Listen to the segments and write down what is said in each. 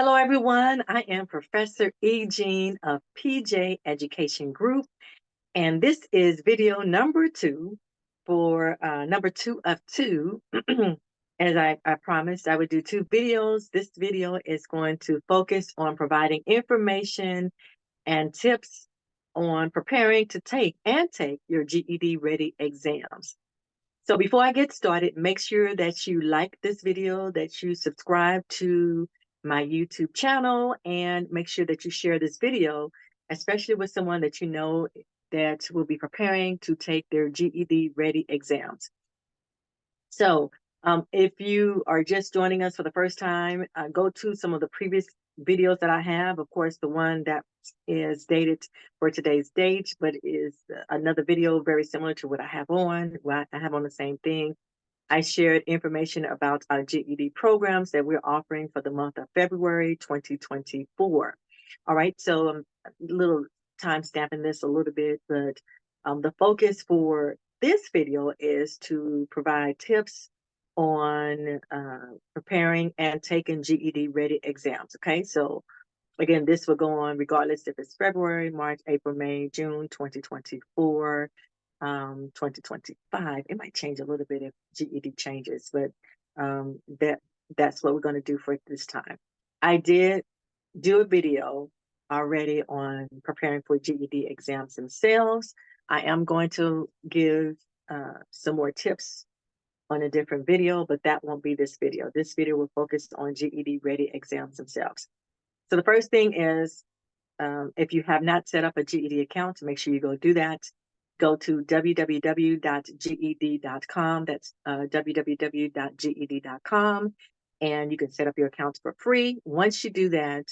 Hello, everyone. I am Professor Ejean of PJ Education Group, and this is video number two for number two of two. As I promised, I would do two videos. This video is going to focus on providing information and tips on preparing to take your GED ready exams. So before I get started, make sure that you like this video, that you subscribe to my YouTube channel, and make sure that you share this video, especially with someone that you know that will be preparing to take their GED ready exams. So if you are just joining us for the first time, go to some of the previous videos that I have. Of course, the one that is dated for today's date, but is another video very similar to what I have on. Well, I have on the same thing. I shared information about our GED programs that we're offering for the month of February 2024. All right, so I'm a little time stamping this a little bit, but the focus for this video is to provide tips on preparing and taking GED ready exams. Okay, so again, this will go on regardless if it's February, March, April, May, June 2024, 2025. It might change a little bit if GED changes, but that's what we're going to do for this time. I did do a video already on preparing for GED exams themselves. I am going to give some more tips on a different video, but that won't be this video. This video will focus on GED ready exams themselves. So the first thing is, if you have not set up a GED account, make sure you go do that. Go to www.ged.com. That's www.ged.com. And you can set up your accounts for free. Once you do that,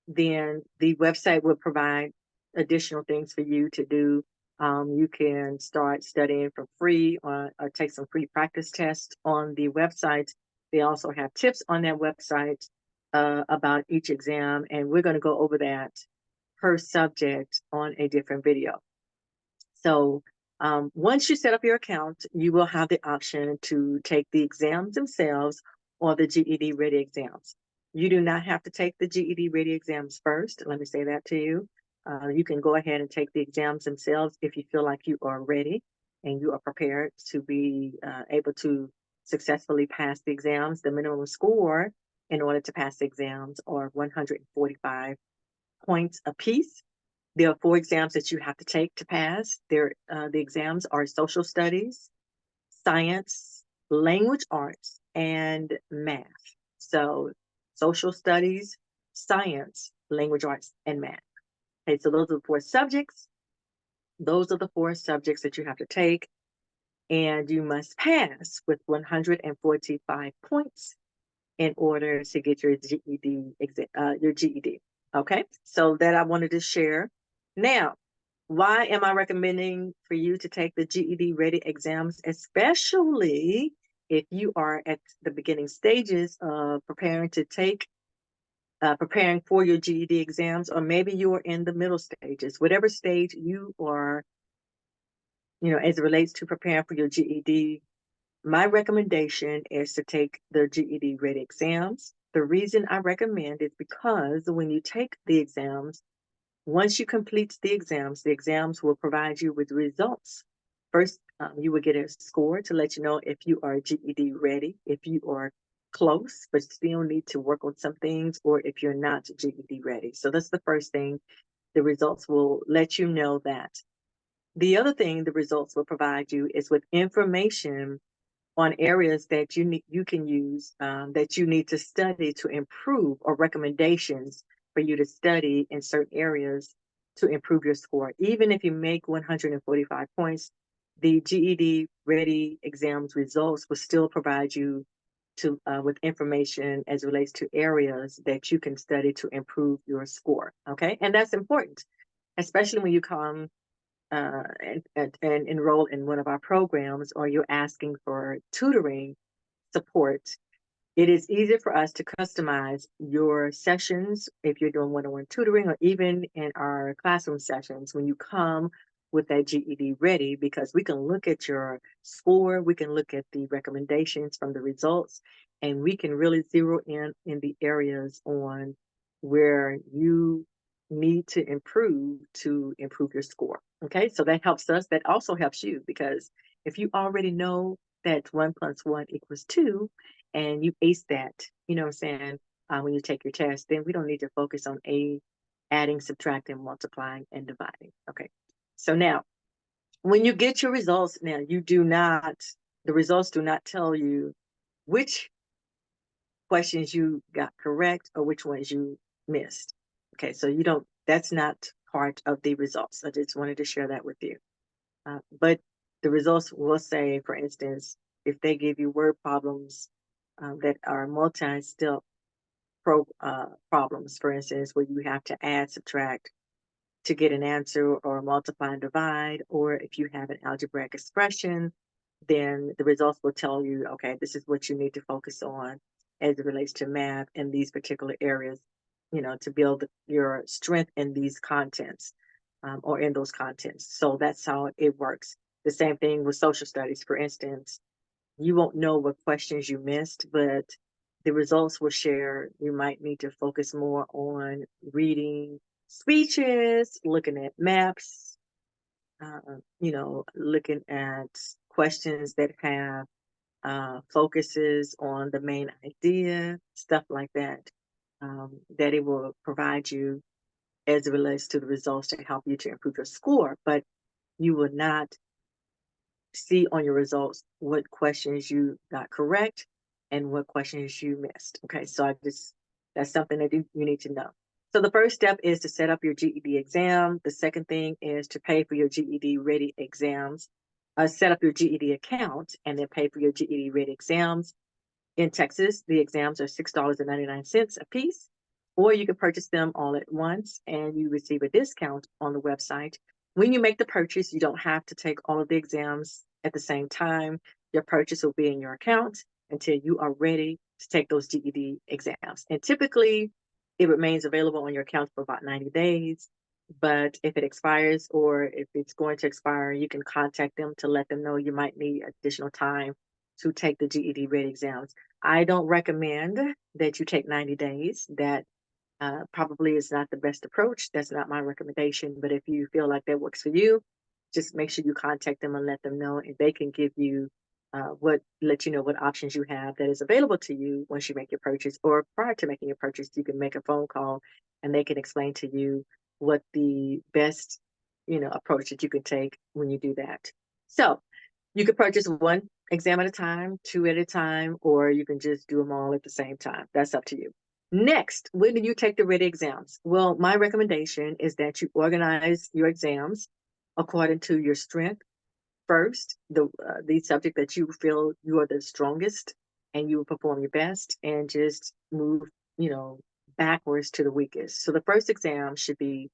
then the website will provide additional things for you to do. You can start studying for free or take some free practice tests on the website. They also have tips on their website about each exam, and we're going to go over that per subject on a different video. So once you set up your account, you will have the option to take the exams themselves or the GED ready exams. You do not have to take the GED ready exams first. Let me say that to you. You can go ahead and take the exams themselves if you feel like you are ready and you are prepared to be able to successfully pass the exams. The minimum score in order to pass the exams are 145 points apiece. There are 4 exams that you have to take to pass. The exams are social studies, science, language arts, and math. So social studies, science, language arts, and math. Okay, so those are the 4 subjects. Those are the 4 subjects that you have to take, and you must pass with 145 points in order to get your GED. Okay, so that I wanted to share. Now, why am I recommending for you to take the GED ready exams, especially if you are at the beginning stages of preparing for your GED exams, or maybe you are in the middle stages, whatever stage you are, as it relates to preparing for your GED. My recommendation is to take the GED ready exams. The reason I recommend is because when you take the exams, once you complete the exams will provide you with results. First, you will get a score to let you know if you are GED ready, if you are close, but still need to work on some things, or if you're not GED ready. So that's the first thing. The results will let you know that. The other thing the results will provide you is with information on areas that you can use, that you need to study to improve, or recommendations for you to study in certain areas to improve your score. Even if you make 145 points, the GED ready exams results will still provide you with information as it relates to areas that you can study to improve your score. Okay, and that's important, especially when you come and enroll in one of our programs, or you're asking for tutoring support. It is easier for us to customize your sessions if you're doing one-on-one tutoring, or even in our classroom sessions when you come with that GED ready, because we can look at your score, we can look at the recommendations from the results, and we can really zero in the areas on where you need to improve your score. Okay, so that helps us. That also helps you, because if you already know that 1 + 1 = 2 and you ace that, you know what I'm saying, when you take your test, then we don't need to focus on adding, subtracting, multiplying, and dividing. Okay, so now when you get your results, now the results do not tell you which questions you got correct or which ones you missed. Okay, so that's not part of the results. I just wanted to share that with you. But the results will say, for instance, if they give you word problems that are multi-step problems, for instance, where you have to add, subtract to get an answer, or multiply and divide, or if you have an algebraic expression, then the results will tell you, okay, this is what you need to focus on as it relates to math in these particular areas, to build your strength in these contents, or in those contents. So that's how it works. The same thing with social studies. For instance, you won't know what questions you missed, but the results will share you might need to focus more on reading speeches, looking at maps, looking at questions that have focuses on the main idea, stuff like that, that it will provide you as it relates to the results to help you to improve your score. But you will not see on your results what questions you got correct and what questions you missed. Okay, so that's something that you need to know. So the first step is to set up your GED exam. The second thing is to pay for your GED ready exams. Set up your GED account and then pay for your GED ready exams. In Texas, the exams are $6.99 a piece, or you can purchase them all at once and you receive a discount on the website. When you make the purchase, you don't have to take all of the exams at the same time. Your purchase will be in your account until you are ready to take those GED exams. And typically, it remains available on your account for about 90 days. But if it expires, or if it's going to expire, you can contact them to let them know you might need additional time to take the GED ready exams. I don't recommend that you take 90 days. That probably is not the best approach. That's not my recommendation. But if you feel like that works for you, just make sure you contact them and let them know, and they can give you let you know what options you have that is available to you once you make your purchase, or prior to making your purchase. You can make a phone call and they can explain to you what the best approach that you can take when you do that. So you could purchase one exam at a time, two at a time, or you can just do them all at the same time. That's up to you. Next, when do you take the ready exams? Well, my recommendation is that you organize your exams according to your strength. First, the subject that you feel you are the strongest and you will perform your best, and just move, backwards to the weakest. So the first exam should be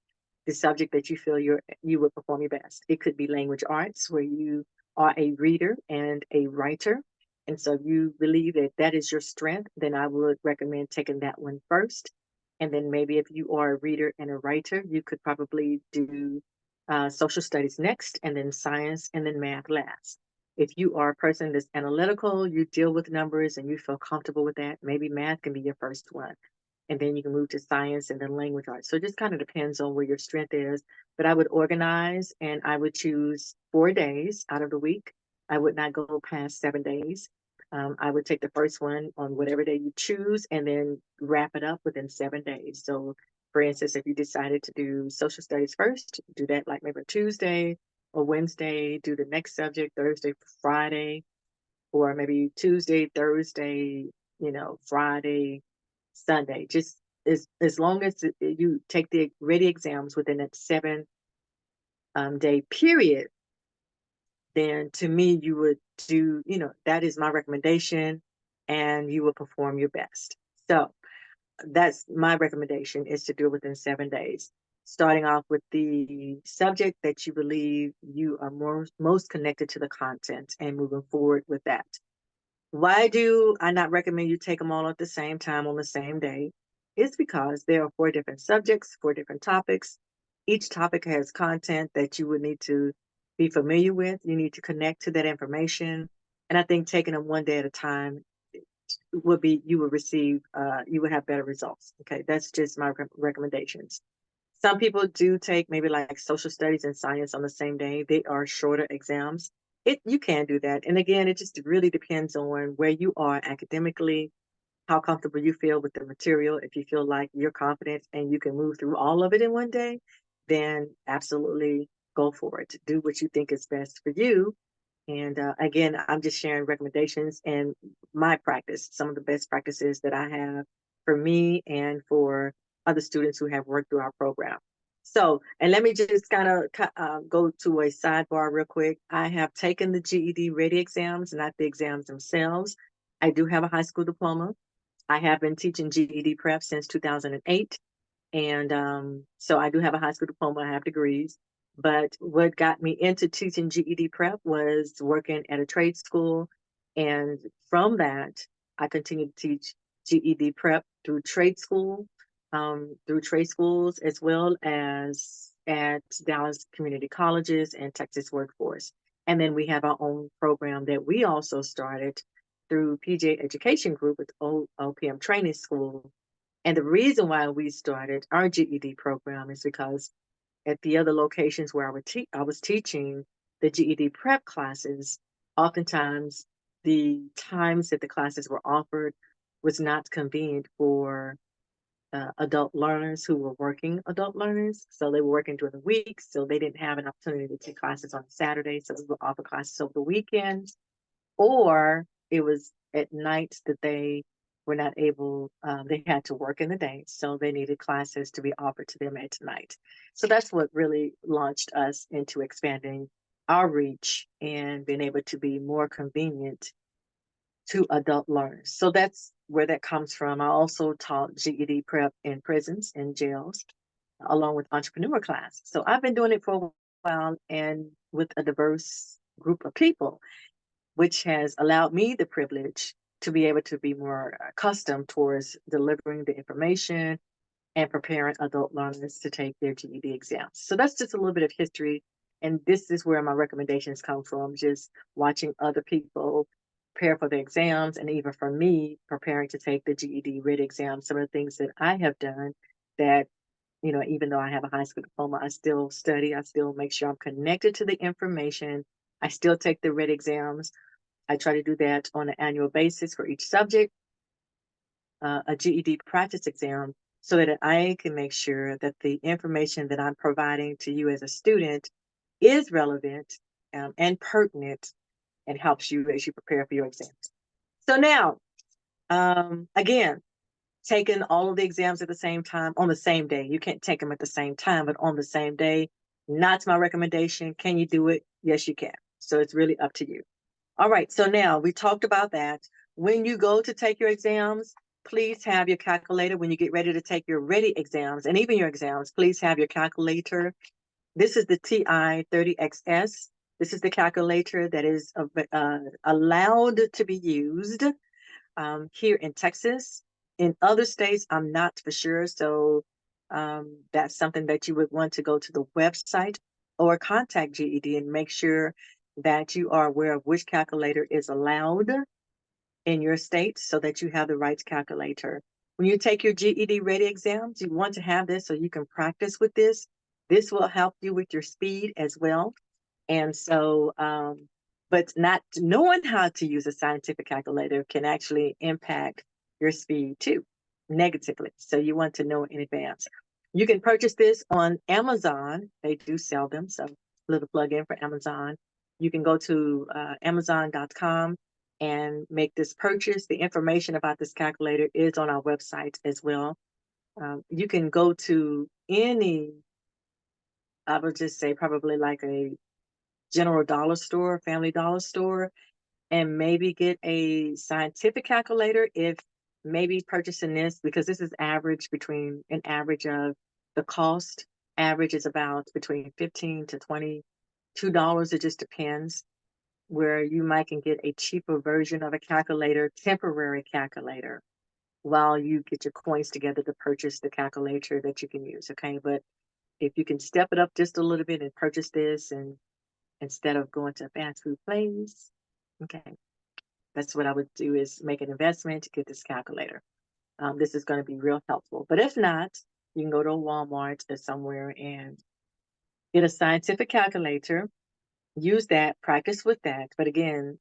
the subject that you feel you would perform your best. It could be language arts, where you are a reader and a writer. And so if you believe that that is your strength, then I would recommend taking that one first. And then maybe if you are a reader and a writer, you could probably do social studies next, and then science, and then math last. If you are a person that's analytical, you deal with numbers and you feel comfortable with that, maybe math can be your first one. And then you can move to science and then language arts. So it just kind of depends on where your strength is. But I would organize and I would choose 4 days out of the week. I would not go past 7 days. I would take the first one on whatever day you choose and then wrap it up within 7 days. So for instance, if you decided to do social studies first, do that like maybe Tuesday or Wednesday, do the next subject Thursday, Friday, or maybe Tuesday, Thursday, Friday, Sunday. Just as long as you take the ready exams within that 7 day period, then to me, you would do, that is my recommendation, and you will perform your best. So that's my recommendation, is to do it within 7 days, starting off with the subject that you believe you are most connected to the content, and moving forward with that. Why do I not recommend you take them all at the same time on the same day? It's because there are 4 different subjects, 4 different topics. Each topic has content that you would need to be familiar with. You need to connect to that information. And I think taking them one day at a time you would receive, you would have better results. Okay, that's just my recommendations. Some people do take maybe like social studies and science on the same day. They are shorter exams. You can do that. And again, it just really depends on where you are academically, how comfortable you feel with the material. If you feel like you're confident and you can move through all of it in one day, then absolutely go for it. Do what you think is best for you. And again, I'm just sharing recommendations and my practice, some of the best practices that I have for me and for other students who have worked through our program. So, and let me just kind of go to a sidebar real quick. I have taken the GED ready exams, not the exams themselves. I do have a high school diploma. I have been teaching GED prep since 2008. And so I do have a high school diploma, I have degrees. But what got me into teaching GED prep was working at a trade school. And from that, I continued to teach GED prep through trade schools, as well as at Dallas community colleges and Texas Workforce. And then we have our own program that we also started through PJ Education Group with OPM Training School. And the reason why we started our GED program is because at the other locations where I was teaching the GED prep classes, oftentimes the times that the classes were offered was not convenient for adult learners who were working adult learners. So they were working during the week, so they didn't have an opportunity to take classes on Saturday. So we would offer classes over the weekends, or it was at night that they were not able, they had to work in the day, so they needed classes to be offered to them at night. So that's what really launched us into expanding our reach and being able to be more convenient to adult learners. So that's where that comes from. I also taught GED prep in prisons and jails, along with entrepreneur class. So I've been doing it for a while and with a diverse group of people, which has allowed me the privilege to be able to be more accustomed towards delivering the information and preparing adult learners to take their GED exams. So that's just a little bit of history. And this is where my recommendations come from, just watching other people prepare for the exams, and even for me preparing to take the GED ready exam. Some of the things that I have done that, even though I have a high school diploma, I still study, I still make sure I'm connected to the information. I still take the ready exams. I try to do that on an annual basis for each subject, a GED practice exam, so that I can make sure that the information that I'm providing to you as a student is relevant and pertinent and helps you as you prepare for your exams. So now, again, taking all of the exams at the same time on the same day. You can't take them at the same time, but on the same day, not my recommendation. Can you do it? Yes, you can. So it's really up to you. All right, so now we talked about that. When you go to take your exams, please have your calculator. When you get ready to take your ready exams and even your exams, please have your calculator. This is the TI-30XS. This is the calculator that is allowed to be used here in Texas. In other states, I'm not for sure. So that's something that you would want to go to the website or contact GED and make sure that you are aware of which calculator is allowed in your state so that you have the right calculator. When you take your GED ready exams, you want to have this so you can practice with this. This will help you with your speed as well. And so, but not knowing how to use a scientific calculator can actually impact your speed too, negatively. So you want to know in advance. You can purchase this on Amazon. They do sell them. So a little plug in for Amazon. You can go to Amazon.com and make this purchase. The information about this calculator is on our website as well. You can go to any, I would just say probably like a general dollar store, family dollar store, and maybe get a scientific calculator if maybe purchasing this, because this is an average of the cost average is about between $15 to $22. It just depends, where you might can get a cheaper version of a calculator, temporary calculator, while you get your coins together to purchase the calculator that you can use. Okay. But if you can step it up just a little bit and purchase this, and instead of going to a fast food place. Okay. That's what I would do, is make an investment to get this calculator. This is going to be real helpful. But if not, you can go to a Walmart or somewhere and get a scientific calculator, use that, practice with that. But again,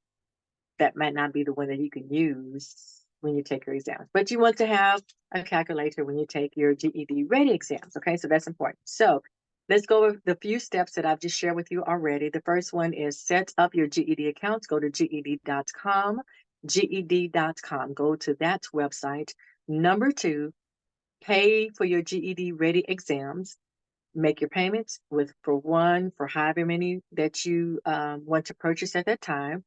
that might not be the one that you can use when you take your exams. But you want to have a calculator when you take your GED ready exams. Okay, so that's important. So let's go with the few steps that I've just shared with you already. The first one is set up your GED accounts. Go to GED.com, GED.com. Go to that website. Number two, pay for your GED ready exams. Make your payments for one, for however many that you want to purchase at that time.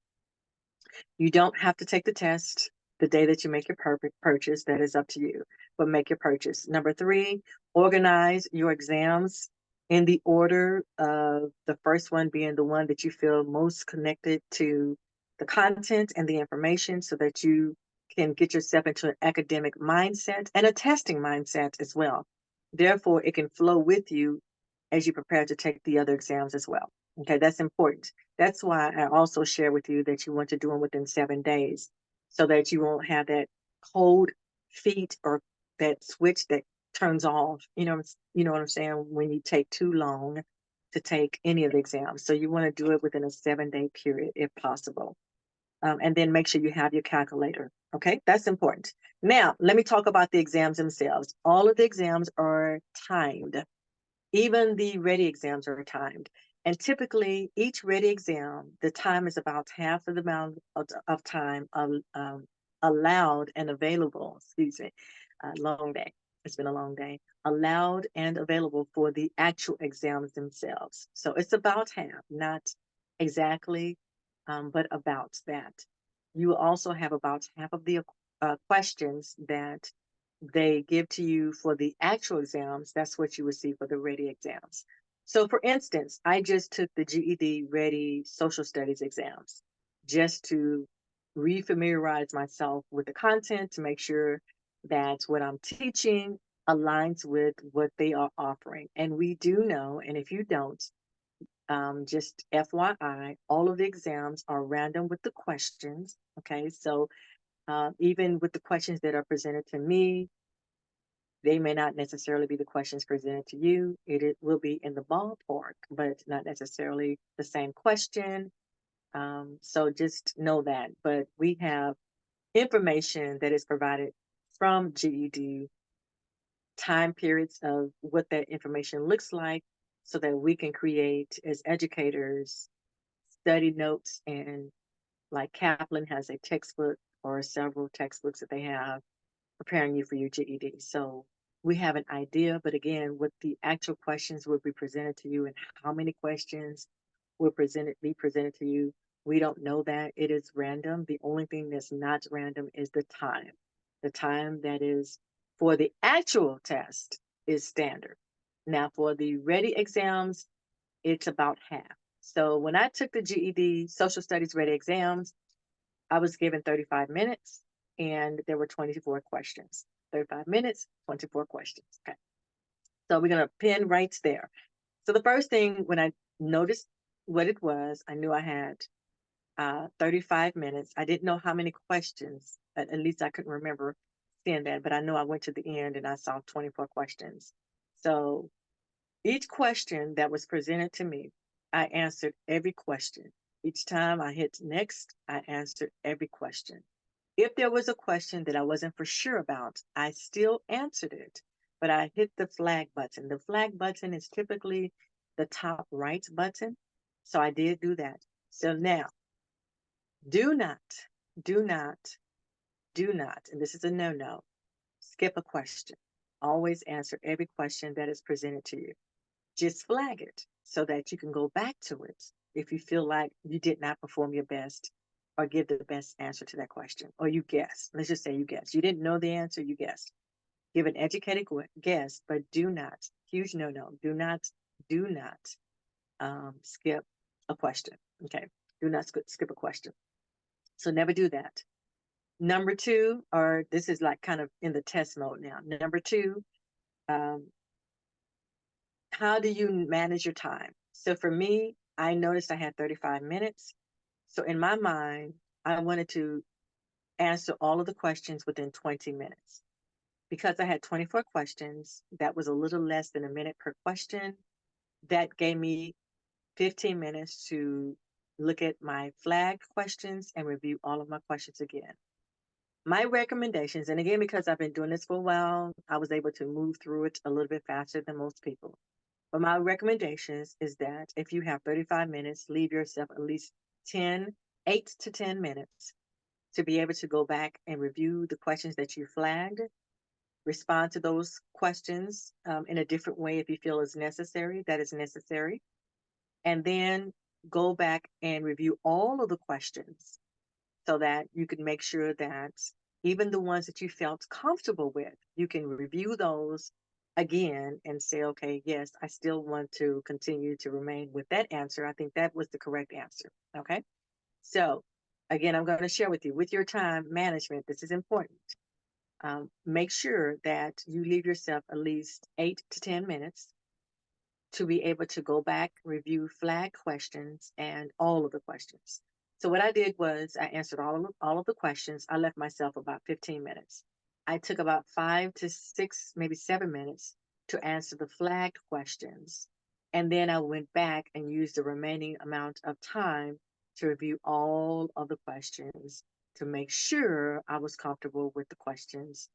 You don't have to take the test the day that you make your purchase. That is up to you, but make your purchase. Number three, organize your exams in the order of the first one being the one that you feel most connected to the content and the information, so that you can get yourself into an academic mindset and a testing mindset as well. Therefore, it can flow with you as you prepare to take the other exams as well. Okay, that's important. That's why I also share with you that you want to do them within 7 days, so that you won't have that cold feet or that switch that turns off. You know what I'm saying, when you take too long to take any of the exams. So you want to do it within a 7-day period if possible. And then make sure you have your calculator. Okay, that's important. Now, let me talk about the exams themselves. All of the exams are timed. Even the ready exams are timed. And typically, each ready exam, the time is about half of the amount of time allowed and available. Excuse me, long day. It's been a long day. Allowed and available for the actual exams themselves. So it's about half, not exactly, but about that. You will also have about half of the questions that they give to you for the actual exams. That's what you receive for the ready exams. So for instance, I just took the GED ready social studies exams just to refamiliarize myself with the content, to make sure that what I'm teaching aligns with what they are offering. And we do know, and if you don't, just FYI, all of the exams are random with the questions. Okay, so even with the questions that are presented to me, they may not necessarily be the questions presented to you. It will be in the ballpark, but not necessarily the same question. So just know that. But we have information that is provided from GED, time periods of what that information looks like, so that we can create, as educators, study notes. And like Chaplain has a textbook or several textbooks that they have preparing you for your GED. So we have an idea, but again, what the actual questions will be presented to you and how many questions will be presented to you, we don't know that. It is random. The only thing that's not random is the time. The time that is for the actual test is standard. Now, for the ready exams, it's about half. So when I took the GED social studies ready exams, I was given 35 minutes and there were 24 questions. 35 minutes, 24 questions. Okay. So we're going to pin right there. So the first thing, when I noticed what it was, I knew I had 35 minutes. I didn't know how many questions, at least I couldn't remember seeing that, but I know I went to the end and I saw 24 questions. So each question that was presented to me, I answered every question. Each time I hit next, I answered every question. If there was a question that I wasn't for sure about, I still answered it, but I hit the flag button. The flag button is typically the top right button. So I did do that. So now, do not, do not, do not, and this is a no-no, skip a question. Always answer every question that is presented to you. Just flag it so that you can go back to it if you feel like you did not perform your best or give the best answer to that question, or you guessed. Let's just say you guessed. You didn't know the answer, you guessed. Give an educated guess, but do not, huge no-no, do not skip a question. Okay, do not skip a question. So never do that. Number two, or this is like kind of in the test mode now. Number two, how do you manage your time? So for me, I noticed I had 35 minutes. So in my mind, I wanted to answer all of the questions within 20 minutes. Because I had 24 questions, that was a little less than a minute per question. That gave me 15 minutes to look at my flag questions and review all of my questions again. My recommendations, and again, because I've been doing this for a while, I was able to move through it a little bit faster than most people. But my recommendations is that if you have 35 minutes, leave yourself at least 8 to 10 minutes to be able to go back and review the questions that you flagged, respond to those questions in a different way if you feel is necessary, that is necessary, and then go back and review all of the questions so that you can make sure that even the ones that you felt comfortable with, you can review those again and say, okay, yes, I still want to continue to remain with that answer. I think that was the correct answer. Okay. So again, I'm going to share with you with your time management. This is important. Make sure that you leave yourself at least 8 to 10 minutes to be able to go back, review flag questions and all of the questions. So what I did was I answered all of the questions. I left myself about 15 minutes. I took about 5 to 6, maybe 7 minutes to answer the flagged questions. And then I went back and used the remaining amount of time to review all of the questions to make sure I was comfortable with the questions,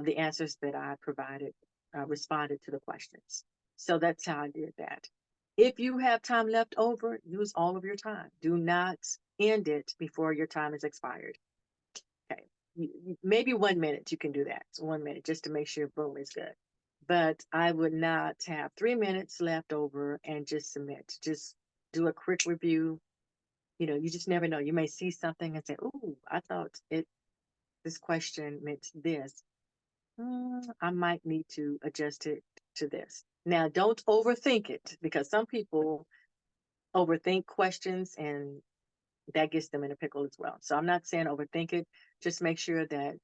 the answers that I provided, responded to the questions. So that's how I did that. If you have time left over, use all of your time. Do not end it before your time is expired. Okay. Maybe 1 minute you can do that. 1 minute just to make sure boom is good. But I would not have 3 minutes left over and just submit. Just do a quick review. You know, you just never know. You may see something and say, "Ooh, I thought this question meant this. I might need to adjust it to this." Now, don't overthink it because some people overthink questions and that gets them in a pickle as well. So I'm not saying overthink it. Just make sure that,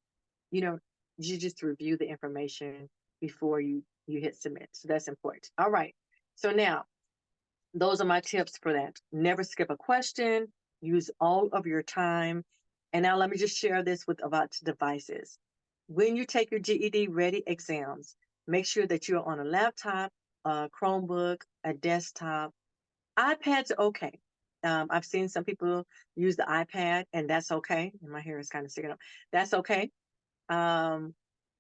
you know, you just review the information before you hit submit. So that's important. All right. So now those are my tips for that. Never skip a question, use all of your time. And now let me just share this with about devices. When you take your GED ready exams, make sure that you're on a laptop, a Chromebook, a desktop. iPads are okay. I've seen some people use the iPad, and that's okay. And my hair is kind of sticking up. That's okay. Um,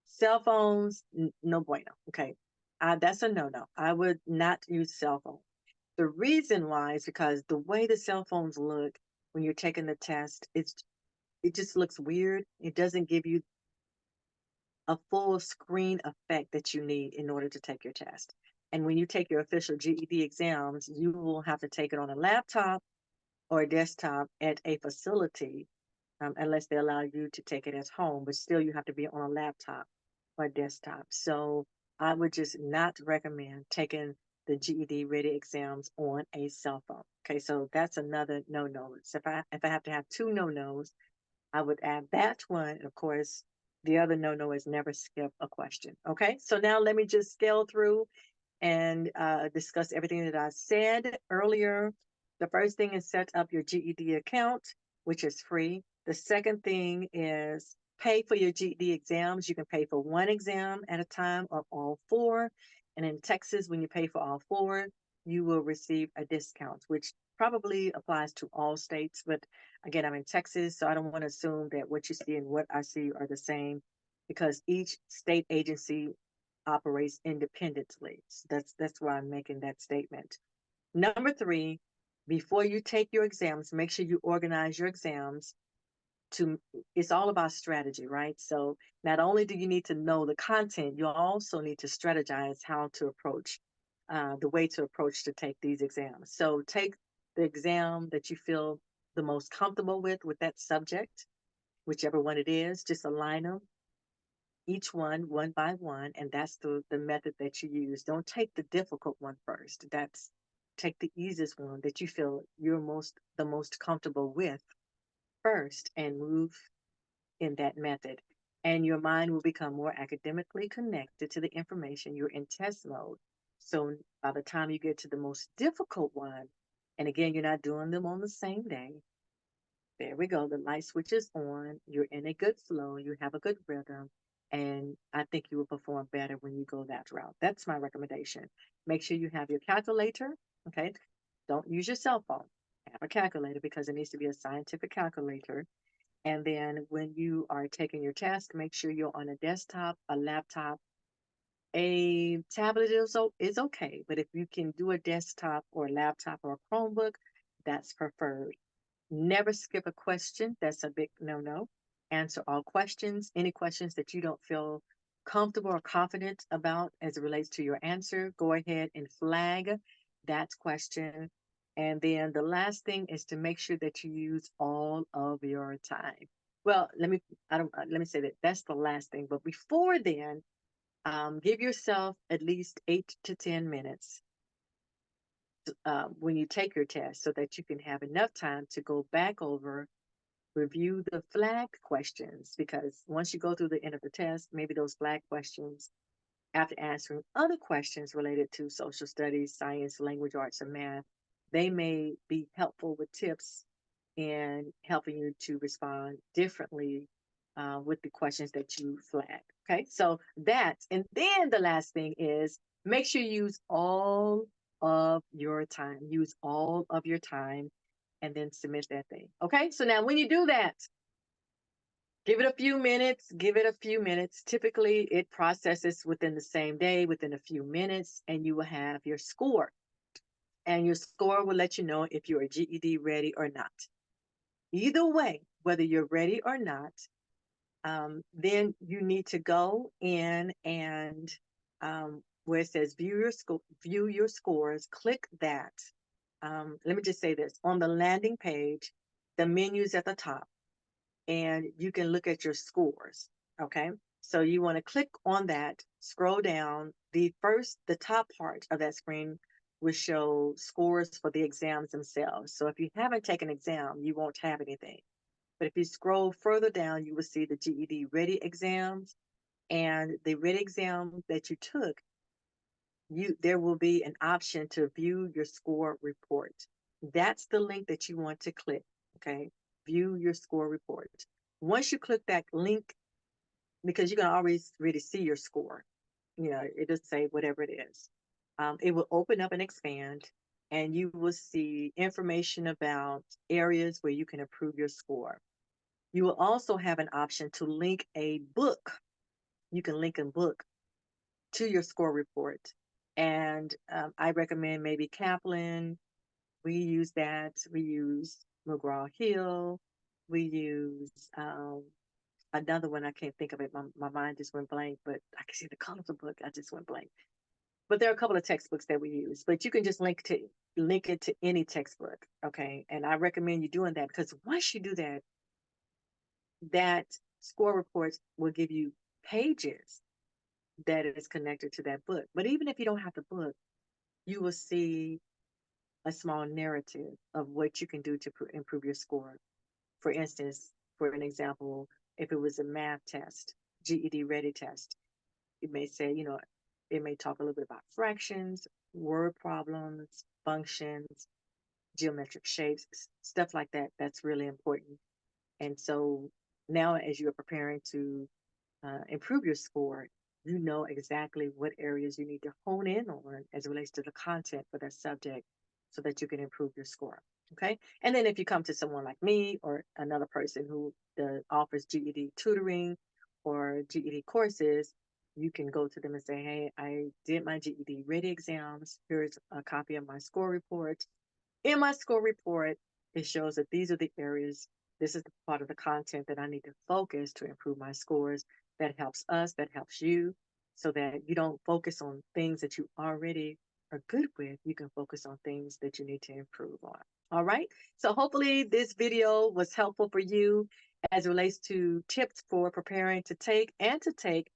Cell phones, no bueno. Okay. That's a no-no. I would not use cell phone. The reason why is because the way the cell phones look when you're taking the test, it just looks weird. It doesn't give you a full screen effect that you need in order to take your test. And when you take your official GED exams, you will have to take it on a laptop or a desktop at a facility, unless they allow you to take it at home, but still you have to be on a laptop or a desktop. So I would just not recommend taking the GED ready exams on a cell phone. Okay, so that's another no-no. So if I have to have two no-nos, I would add that one. And of course, the other no-no is never skip a question. Okay, so now let me just scale through and discuss everything that I said earlier. The first thing is set up your GED account, which is free. The second thing is pay for your GED exams. You can pay for one exam at a time or all four. And in Texas, when you pay for all four, you will receive a discount, which probably applies to all states. But again, I'm in Texas, so I don't want to assume that what you see and what I see are the same because each state agency operates independently. So that's why I'm making that statement. Number three, before you take your exams, make sure you organize your exams. It's all about strategy, right? So not only do you need to know the content, you also need to strategize how to approach, the way to approach to take these exams. So take the exam that you feel the most comfortable with that subject, whichever one it is, just align them each one by one, and that's the method that you use. Don't take the difficult one first. Take the easiest one that you feel you're the most comfortable with first and move in that method. And your mind will become more academically connected to the information. You're in test mode. So by the time you get to the most difficult one, and again, you're not doing them on the same day, There we go. The light switch is on. You're in a good flow. You have a good rhythm. And I think you will perform better when you go that route. That's my recommendation. Make sure you have your calculator. Okay. Don't use your cell phone. Have a calculator because it needs to be a scientific calculator. And then when you are taking your test, make sure you're on a desktop, a laptop, a tablet is okay. But if you can do a desktop or a laptop or a Chromebook, that's preferred. Never skip a question. That's a big no-no. Answer all questions. Any questions that you don't feel comfortable or confident about as it relates to your answer, go ahead and flag that question. And then the last thing is to make sure that you use all of your time. Well, let me say that that's the last thing. But before then, give yourself at least 8 to 10 minutes when you take your test so that you can have enough time to go back over, review the flag questions, because once you go through the end of the test, maybe those flag questions, after answering other questions related to social studies, science, language arts, and math, they may be helpful with tips in helping you to respond differently with the questions that you flag. Okay, so and then the last thing is make sure you use all of your time. Use all of your time and then submit that thing. Okay, so now when you do that, give it a few minutes, give it a few minutes. Typically, it processes within the same day, within a few minutes, and you will have your score. And your score will let you know if you're GED ready or not. Either way, whether you're ready or not, then you need to go in and where it says view your scores, click that. Let me just say this. On the landing page, the menu's at the top, and you can look at your scores, okay? So you want to click on that, scroll down. The top part of that screen will show scores for the exams themselves. So if you haven't taken an exam, you won't have anything. But if you scroll further down, you will see the GED Ready exams, and the Ready exam that you took, there will be an option to view your score report. That's the link that you want to click, okay? View your score report. Once you click that link, because you can always really see your score, it'll say whatever it is. It will open up and expand, and you will see information about areas where you can improve your score. You will also have an option to link a book. You can link a book to your score report. And I recommend maybe Chaplain. We use that. We use McGraw-Hill. We use another one. I can't think of it. My mind just went blank, but I can see the color of the book. I just went blank. But there are a couple of textbooks that we use, but you can just link it to any textbook. Okay. And I recommend you doing that, because once you do that, that score reports will give you pages that is connected to that book. But even if you don't have the book, you will see a small narrative of what you can do to improve your score. For instance, for an example, if it was a math test, GED Ready test, it may say, it may talk a little bit about fractions, word problems, functions, geometric shapes, stuff like that. That's really important. And so now, as you're preparing to improve your score, you know exactly what areas you need to hone in on as it relates to the content for that subject so that you can improve your score. Okay. And then if you come to someone like me or another person who offers GED tutoring or GED courses, you can go to them and say, hey, I did my GED Ready exams. Here's a copy of my score report. In my score report, it shows that these are the areas, this is the part of the content that I need to focus to improve my scores. That helps us, that helps you, so that you don't focus on things that you already are good with. You can focus on things that you need to improve on. All right. So hopefully this video was helpful for you as it relates to tips for preparing to take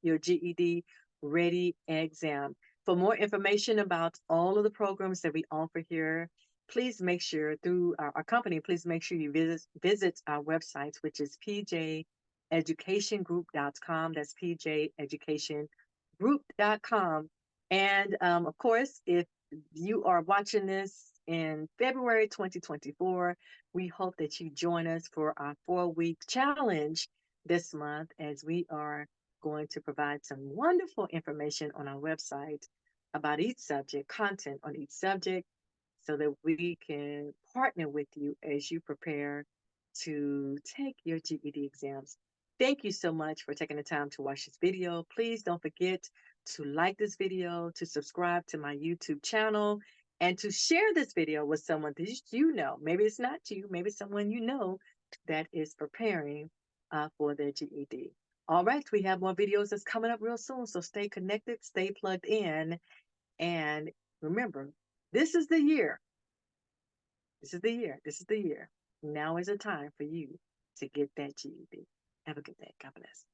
your GED Ready exam. For more information about all of the programs that we offer here, please make sure through our company, please make sure you visit our websites, which is pjeducationgroup.com. That's pjeducationgroup.com. And of course, if you are watching this in February 2024. We hope that you join us for our 4-week challenge this month, as we are going to provide some wonderful information on our website about each subject, content on each subject, so that we can partner with you as you prepare to take your GED exams. Thank you so much for taking the time to watch this video. Please don't forget to like this video, to subscribe to my YouTube channel, and to share this video with someone that you know. Maybe it's not you, maybe someone you know that is preparing for their GED. All right, we have more videos that's coming up real soon, so stay connected, stay plugged in, and remember, this is the year. This is the year. This is the year. Now is the time for you to get that GED. Have a good day. God bless.